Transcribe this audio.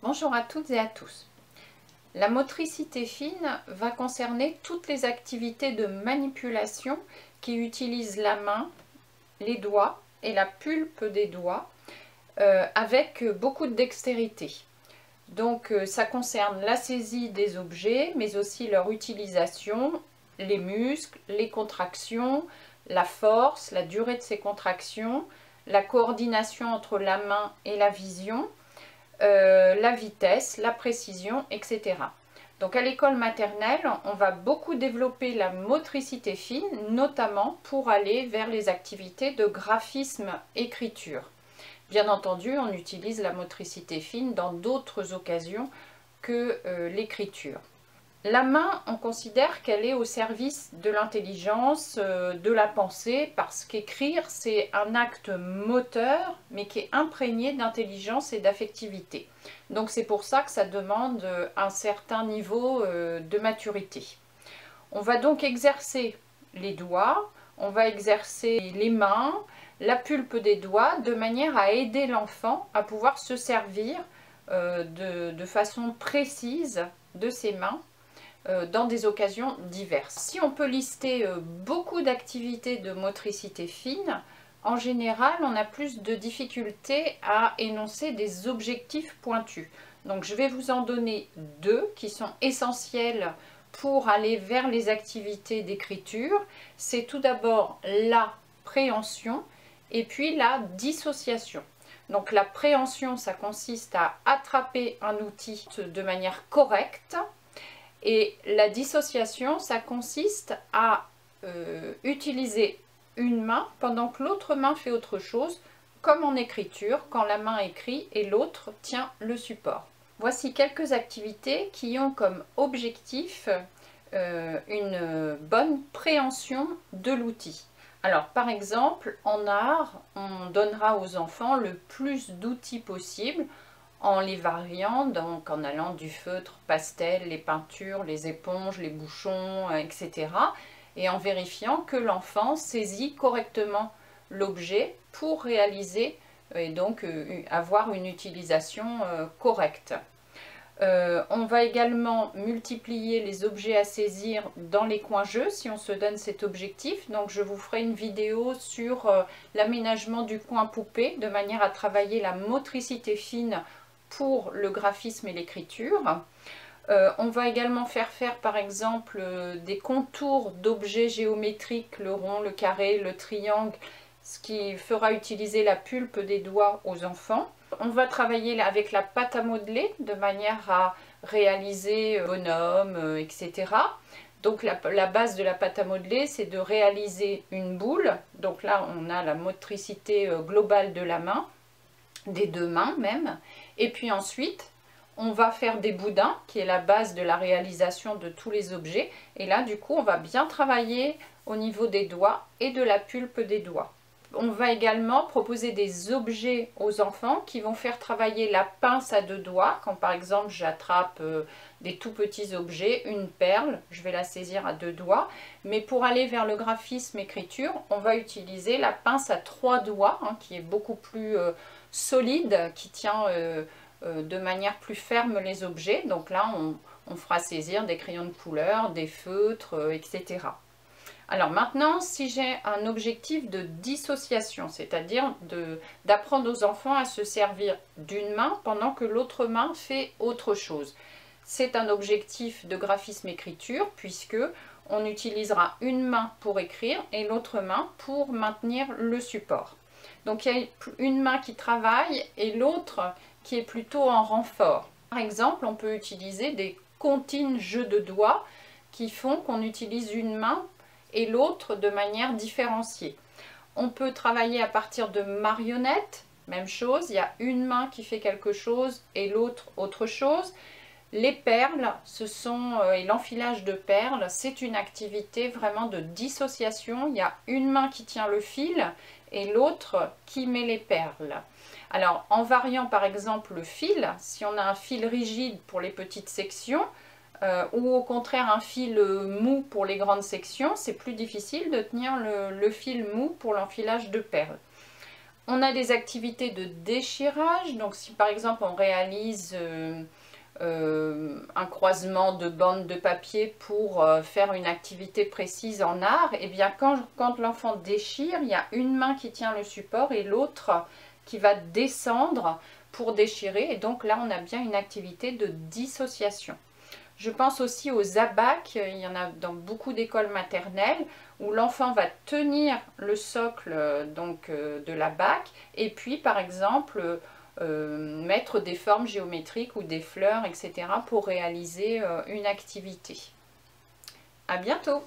Bonjour à toutes et à tous. La motricité fine va concerner toutes les activités de manipulation qui utilisent la main, les doigts et la pulpe des doigts avec beaucoup de dextérité. Donc ça concerne la saisie des objets, mais aussi leur utilisation, les muscles, les contractions, la force, la durée de ces contractions, la coordination entre la main et la vision, la vitesse, la précision, etc. Donc à l'école maternelle, on va beaucoup développer la motricité fine, notamment pour aller vers les activités de graphisme-écriture. Bien entendu, on utilise la motricité fine dans d'autres occasions que l'écriture. La main, on considère qu'elle est au service de l'intelligence, de la pensée, parce qu'écrire, c'est un acte moteur, mais qui est imprégné d'intelligence et d'affectivité. Donc c'est pour ça que ça demande un certain niveau de maturité. On va donc exercer les doigts, on va exercer les mains, la pulpe des doigts, de manière à aider l'enfant à pouvoir se servir de façon précise de ses mains dans des occasions diverses. Si on peut lister beaucoup d'activités de motricité fine, en général, on a plus de difficultés à énoncer des objectifs pointus. Donc je vais vous en donner deux qui sont essentiels pour aller vers les activités d'écriture. C'est tout d'abord la préhension et puis la dissociation. Donc la préhension, ça consiste à attraper un outil de manière correcte. Et la dissociation, ça consiste à utiliser une main pendant que l'autre main fait autre chose, comme en écriture, quand la main écrit et l'autre tient le support. Voici quelques activités qui ont comme objectif une bonne préhension de l'outil. Alors par exemple, en art, on donnera aux enfants le plus d'outils possible, en les variant, donc en allant du feutre, pastel, les peintures, les éponges, les bouchons, etc. Et en vérifiant que l'enfant saisit correctement l'objet pour réaliser et donc avoir une utilisation correcte. On va également multiplier les objets à saisir dans les coins jeux si on se donne cet objectif. Donc je vous ferai une vidéo sur l'aménagement du coin poupée de manière à travailler la motricité fine pour le graphisme et l'écriture. On va également faire par exemple des contours d'objets géométriques, le rond, le carré, le triangle, ce qui fera utiliser la pulpe des doigts aux enfants. On va travailler avec la pâte à modeler de manière à réaliser bonhomme, etc. Donc la base de la pâte à modeler, c'est de réaliser une boule. Donc là, on a la motricité globale de la main, des deux mains même. Et puis ensuite, on va faire des boudins, qui est la base de la réalisation de tous les objets. Et là, du coup, on va bien travailler au niveau des doigts et de la pulpe des doigts. On va également proposer des objets aux enfants qui vont faire travailler la pince à deux doigts. Quand par exemple j'attrape des tout petits objets, une perle, je vais la saisir à deux doigts. Mais pour aller vers le graphisme écriture, on va utiliser la pince à trois doigts, qui est beaucoup plus solide, qui tient de manière plus ferme les objets. Donc là, on fera saisir des crayons de couleur, des feutres, etc. Alors maintenant, si j'ai un objectif de dissociation, c'est-à-dire d'apprendre aux enfants à se servir d'une main pendant que l'autre main fait autre chose. C'est un objectif de graphisme-écriture puisque on utilisera une main pour écrire et l'autre main pour maintenir le support. Donc il y a une main qui travaille et l'autre qui est plutôt en renfort. Par exemple, on peut utiliser des comptines jeux de doigts qui font qu'on utilise une main et l'autre de manière différenciée. On peut travailler à partir de marionnettes, même chose, il y a une main qui fait quelque chose et l'autre autre chose. Les perles, et l'enfilage de perles, c'est une activité vraiment de dissociation. Il y a une main qui tient le fil et l'autre qui met les perles. Alors, en variant par exemple le fil, si on a un fil rigide pour les petites sections, ou au contraire un fil mou pour les grandes sections, c'est plus difficile de tenir le fil mou pour l'enfilage de perles. On a des activités de déchirage, donc si par exemple on réalise un croisement de bandes de papier pour faire une activité précise en art, et bien quand l'enfant déchire, il y a une main qui tient le support et l'autre qui va descendre pour déchirer, et donc là on a bien une activité de dissociation. Je pense aussi aux abacs, il y en a dans beaucoup d'écoles maternelles où l'enfant va tenir le socle de l'abac et puis par exemple mettre des formes géométriques ou des fleurs, etc. pour réaliser une activité. À bientôt!